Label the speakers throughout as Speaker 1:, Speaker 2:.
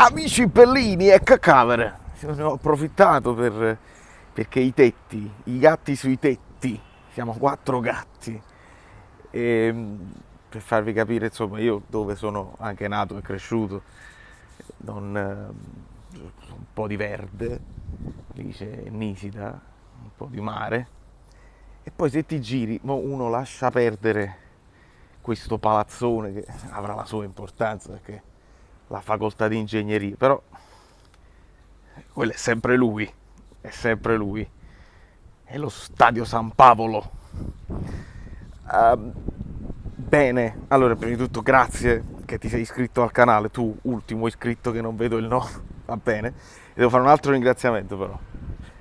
Speaker 1: Amici bellini e cacavere, ne ho approfittato perché i gatti sui tetti, siamo 4 gatti, e per farvi capire insomma io dove sono anche nato e cresciuto, non, un po' di verde, lì c'è Nisida, un po' di mare, e poi se ti giri, uno lascia perdere questo palazzone che avrà la sua importanza perché la facoltà di ingegneria, però quello è sempre lui, è lo Stadio San Paolo. Bene, allora prima di tutto grazie che ti sei iscritto al canale, tu ultimo iscritto che non vedo il nome, va bene, e devo fare un altro ringraziamento però,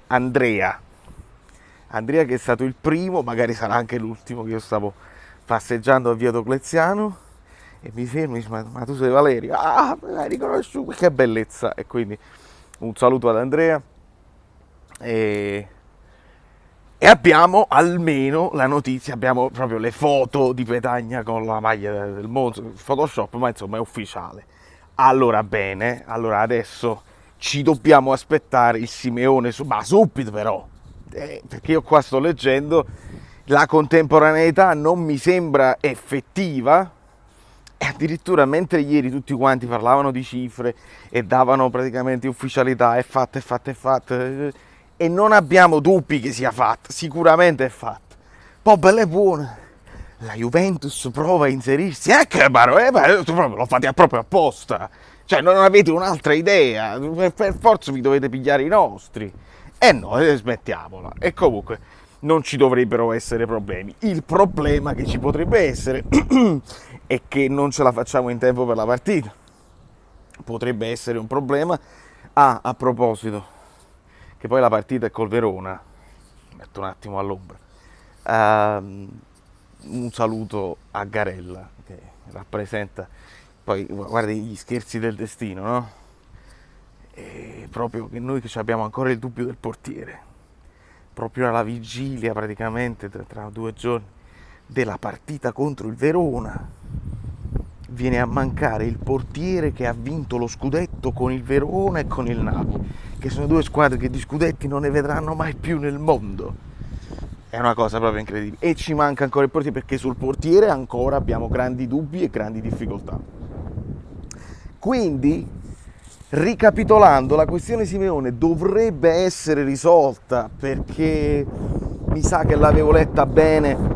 Speaker 1: Andrea che è stato il primo, magari sarà anche l'ultimo, che io stavo passeggiando a Via Diocleziano e mi fermo e dice, ma tu sei Valerio? Ah, me l'hai riconosciuto, che bellezza! E quindi un saluto ad Andrea e abbiamo almeno la notizia, abbiamo proprio le foto di Petagna con la maglia del Monza, Photoshop, ma insomma è ufficiale. Allora bene, allora adesso ci dobbiamo aspettare il Simeone, ma subito però, perché io qua sto leggendo, la contemporaneità non mi sembra effettiva. E addirittura mentre ieri tutti quanti parlavano di cifre e davano praticamente ufficialità, è fatta, e non abbiamo dubbi che sia fatta, sicuramente è fatta. Poi bella e buona, la Juventus prova a inserirsi, che lo fate proprio apposta, cioè non avete un'altra idea, per forza vi dovete pigliare i nostri. E no, smettiamola. E comunque non ci dovrebbero essere problemi. Il problema che ci potrebbe essere è che non ce la facciamo in tempo per la partita. Potrebbe essere un problema. A proposito, che poi la partita è col Verona, metto un attimo all'ombra. Un saluto a Garella, che rappresenta, poi guarda gli scherzi del destino, no? E proprio che noi che abbiamo ancora il dubbio del portiere, proprio alla vigilia praticamente tra 2 giorni della partita contro il Verona, viene a mancare il portiere che ha vinto lo scudetto con il Verona e con il Napoli, che sono 2 squadre che di scudetti non ne vedranno mai più nel mondo. È una cosa proprio incredibile. E ci manca ancora il portiere, perché sul portiere ancora abbiamo grandi dubbi e grandi difficoltà. Quindi, ricapitolando, la questione Simeone dovrebbe essere risolta, perché mi sa che l'avevo letta bene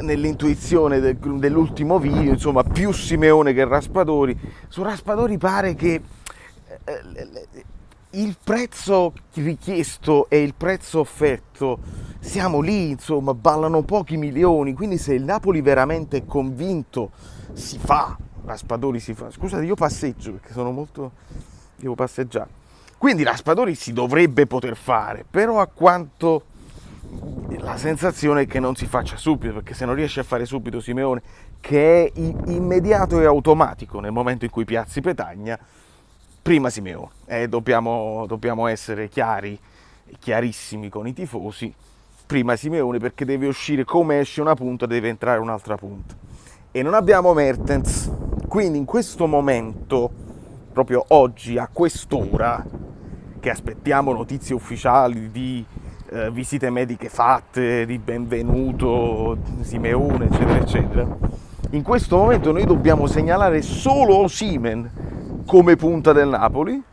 Speaker 1: nell'intuizione dell'ultimo video, insomma, più Simeone che Raspadori. Su Raspadori pare che il prezzo richiesto e il prezzo offerto, siamo lì, insomma, ballano pochi milioni, quindi se il Napoli veramente è convinto si fa, Raspadori si fa. Scusate, io passeggio perché devo passeggiare. Quindi Raspadori si dovrebbe poter fare, però a quanto la sensazione è che non si faccia subito, perché se non riesce a fare subito Simeone, che è immediato e automatico nel momento in cui piazzi Petagna, prima Simeone. Dobbiamo essere chiarissimi con i tifosi, prima Simeone, perché deve uscire, come esce una punta deve entrare un'altra punta. E non abbiamo Mertens, quindi in questo momento, proprio oggi, a quest'ora, che aspettiamo notizie ufficiali di visite mediche fatte, di benvenuto, Simeone, eccetera, eccetera, in questo momento noi dobbiamo segnalare solo Osimhen come punta del Napoli,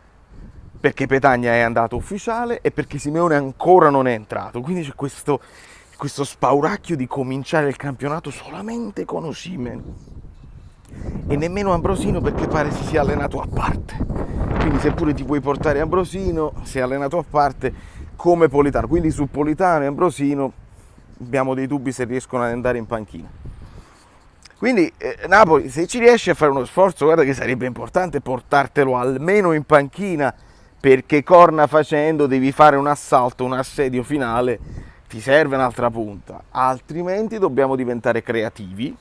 Speaker 1: perché Petagna è andato ufficiale e perché Simeone ancora non è entrato. Quindi c'è questo spauracchio di cominciare il campionato solamente con Osimhen, e nemmeno Ambrosino, perché pare si sia allenato a parte. Quindi seppure ti puoi portare Ambrosino, si è allenato a parte come Politano. Quindi su Politano e Ambrosino abbiamo dei dubbi se riescono ad andare in panchina. Quindi Napoli, se ci riesci a fare uno sforzo, guarda che sarebbe importante portartelo almeno in panchina, perché corna facendo devi fare un assalto, un assedio finale, ti serve un'altra punta. Altrimenti dobbiamo diventare creativi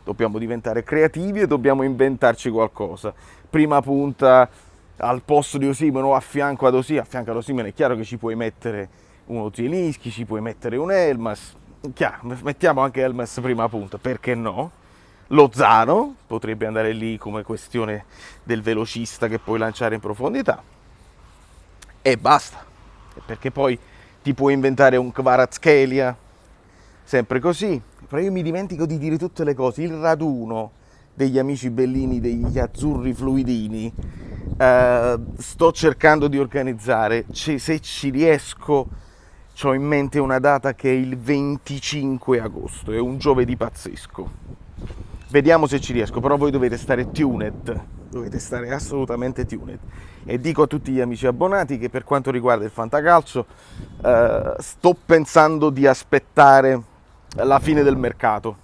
Speaker 1: e dobbiamo inventarci qualcosa. Prima punta al posto di Osimhen o a fianco ad Osimhen, è chiaro che ci puoi mettere uno Zielinski, ci puoi mettere un Elmas, chiaro, mettiamo anche Elmas prima punta, perché no? Lozano potrebbe andare lì come questione del velocista che puoi lanciare in profondità e basta, perché poi ti puoi inventare un Kvaratskhelia, sempre così. Però io mi dimentico di dire tutte le cose. Il raduno degli amici bellini degli azzurri fluidini sto cercando di organizzare, se ci riesco. Ho in mente una data che è il 25 agosto, è un giovedì pazzesco. Vediamo se ci riesco, però voi dovete stare tuned, dovete stare assolutamente tuned. E dico a tutti gli amici abbonati che per quanto riguarda il fantacalcio sto pensando di aspettare la fine del mercato,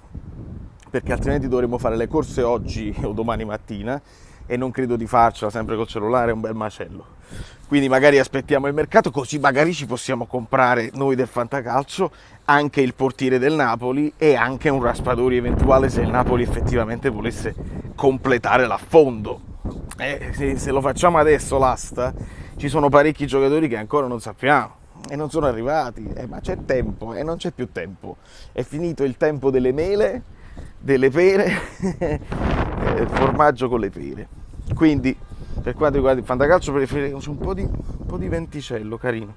Speaker 1: perché altrimenti dovremmo fare le corse oggi o domani mattina e non credo di farcela sempre col cellulare, è un bel macello. Quindi magari aspettiamo il mercato, così magari ci possiamo comprare noi del fantacalcio anche il portiere del Napoli e anche un Raspadori eventuale se il Napoli effettivamente volesse completare l'affondo. Se lo facciamo adesso l'asta, ci sono parecchi giocatori che ancora non sappiamo e non sono arrivati, ma c'è tempo e non c'è più tempo. È finito il tempo delle mele, delle pere, formaggio con le pere. Quindi per quanto riguarda il fantacalcio preferirei un po' di venticello carino.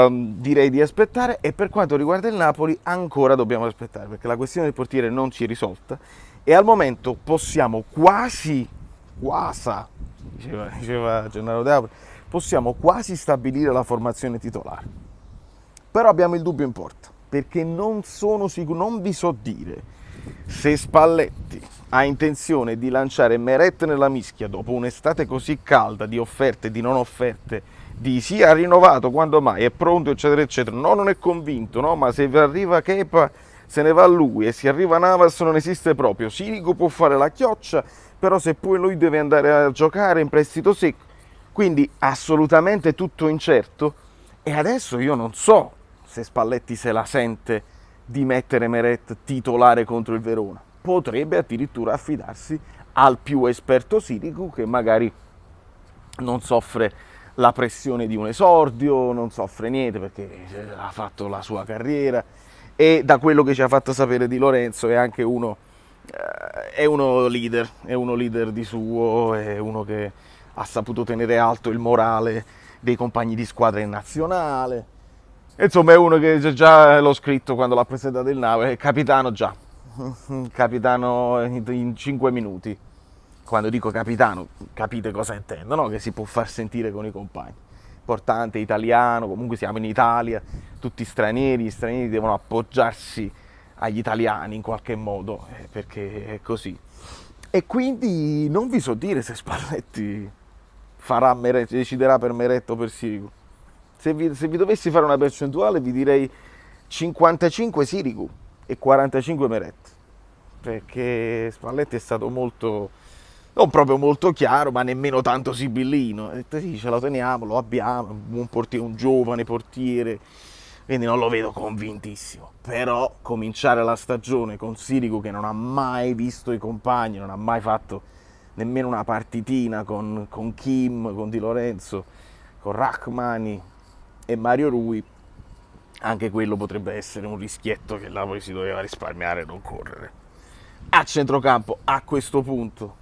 Speaker 1: Direi di aspettare, e per quanto riguarda il Napoli ancora dobbiamo aspettare perché la questione del portiere non si è risolta e al momento possiamo diceva Gennaro De Apri, possiamo quasi stabilire la formazione titolare, però abbiamo il dubbio in porta perché non sono sicuro, non vi so dire se Spalletti ha intenzione di lanciare Meret nella mischia dopo un'estate così calda di offerte e di non offerte, di sì ha rinnovato quando mai, è pronto eccetera eccetera, no non è convinto, no ma se arriva Kepa se ne va lui e se arriva Navas non esiste proprio, Sirigu può fare la chioccia, però se poi lui deve andare a giocare in prestito secco, quindi assolutamente tutto incerto e adesso io non so se Spalletti se la sente di mettere Meret titolare contro il Verona. Potrebbe addirittura affidarsi al più esperto Sirigu che magari non soffre la pressione di un esordio, non soffre niente perché ha fatto la sua carriera e da quello che ci ha fatto sapere Di Lorenzo è anche uno leader di suo, è uno che ha saputo tenere alto il morale dei compagni di squadra in nazionale. Insomma è uno che già l'ho scritto quando l'ha presentato il Napoli, è capitano già, capitano in 5 minuti. Quando dico capitano capite cosa intendo, no? Che si può far sentire con i compagni. Importante, italiano, comunque siamo in Italia, tutti stranieri, gli stranieri devono appoggiarsi agli italiani in qualche modo, perché è così. E quindi non vi so dire se Spalletti deciderà per Meret o per Sirigu. Se vi dovessi fare una percentuale vi direi 55 Sirigu e 45 Meret, perché Spalletti è stato molto, non proprio molto chiaro, ma nemmeno tanto sibillino. Ha detto sì, ce lo teniamo, lo abbiamo, un giovane portiere, quindi non lo vedo convintissimo. Però cominciare la stagione con Sirigu che non ha mai visto i compagni, non ha mai fatto nemmeno una partitina con Kim, con Di Lorenzo, con Rachmani e Mario Rui, anche quello potrebbe essere un rischietto che Napoli si doveva risparmiare e non correre. A centrocampo, a questo punto,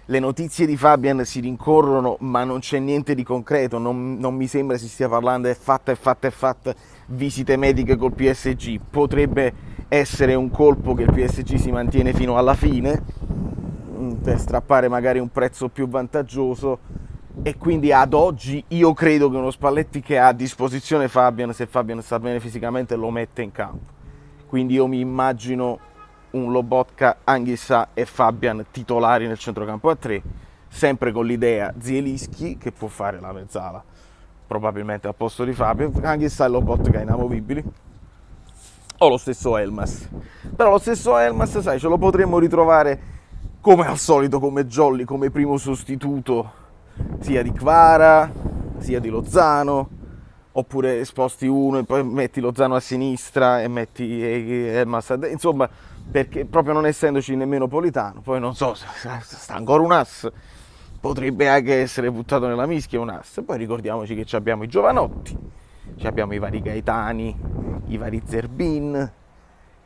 Speaker 1: le notizie di Fabian si rincorrono, ma non c'è niente di concreto, non mi sembra si stia parlando, è fatta, visite mediche col PSG, potrebbe essere un colpo che il PSG si mantiene fino alla fine, per strappare magari un prezzo più vantaggioso, e quindi ad oggi io credo che uno Spalletti che ha a disposizione Fabian, se Fabian sta bene fisicamente, lo mette in campo. Quindi io mi immagino un Lobotka, Anghissà e Fabian titolari nel centrocampo a 3, sempre con l'idea Zielinski che può fare la mezzala, probabilmente al posto di Fabian, Anghissà e Lobotka inamovibili, o lo stesso Elmas. Però lo stesso Elmas, sai, ce lo potremmo ritrovare come al solito, come jolly, come primo sostituto sia di Kvara, sia di Lozano, oppure sposti uno e poi metti Lozano a sinistra e metti Elmas a destra, insomma, perché proprio non essendoci nemmeno Politano, poi non so, sta ancora un ass, potrebbe anche essere buttato nella mischia un ass, poi ricordiamoci che abbiamo i giovanotti, abbiamo i vari Gaetani, i vari Zerbin,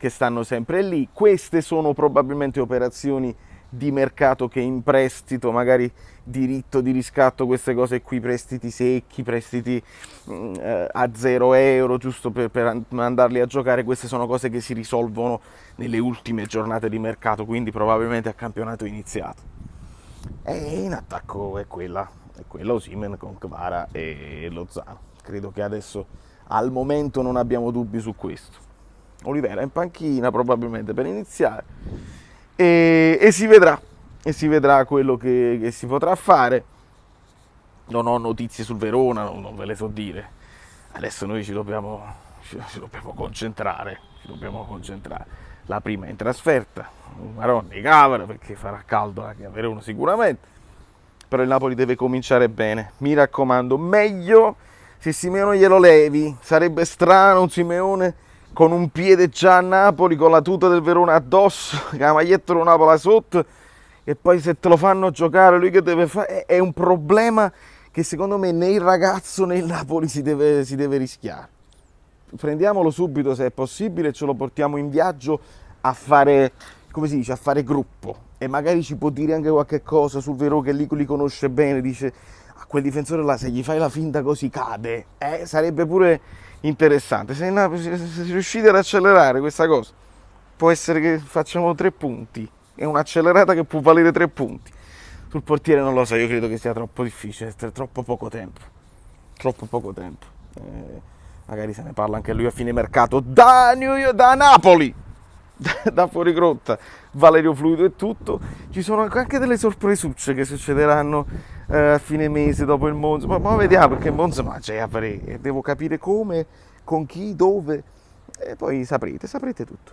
Speaker 1: che stanno sempre lì. Queste sono probabilmente operazioni di mercato che in prestito, magari diritto di riscatto, queste cose qui, prestiti secchi, prestiti a 0 euro, giusto per mandarli a giocare, queste sono cose che si risolvono nelle ultime giornate di mercato, quindi probabilmente a campionato iniziato. E in attacco è quella Osimhen con Kvara e Lozano. Credo che adesso al momento non abbiamo dubbi su questo. Olivera in panchina probabilmente per iniziare e si vedrà quello che si potrà fare. Non ho notizie sul Verona, non ve le so dire. Adesso noi ci dobbiamo concentrare. La prima in trasferta, Maronni Cavara, perché farà caldo anche a Verona sicuramente. Però il Napoli deve cominciare bene. Mi raccomando, meglio se Simeone glielo levi. Sarebbe strano un Simeone con un piede già a Napoli, con la tuta del Verona addosso, con la maglietta del Napoli sotto, e poi se te lo fanno giocare lui che deve fare? È un problema che secondo me né il ragazzo né il Napoli si deve rischiare. Prendiamolo subito se è possibile e ce lo portiamo in viaggio a fare, come si dice, a fare gruppo, e magari ci può dire anche qualche cosa sul Verona che li conosce bene, dice a quel difensore là se gli fai la finta così cade, sarebbe pure interessante. Se riuscite ad accelerare questa cosa, può essere che facciamo 3 punti, è un'accelerata che può valere 3 punti. Sul portiere non lo so, io credo che sia troppo difficile, troppo poco tempo. Magari se ne parla anche lui a fine mercato da Napoli, da fuori grotta, Valerio Fluido e tutto. Ci sono anche delle sorpresucce che succederanno a fine mese dopo il Monza, ma vediamo, perché Monza devo capire come, con chi, dove, e poi saprete tutto.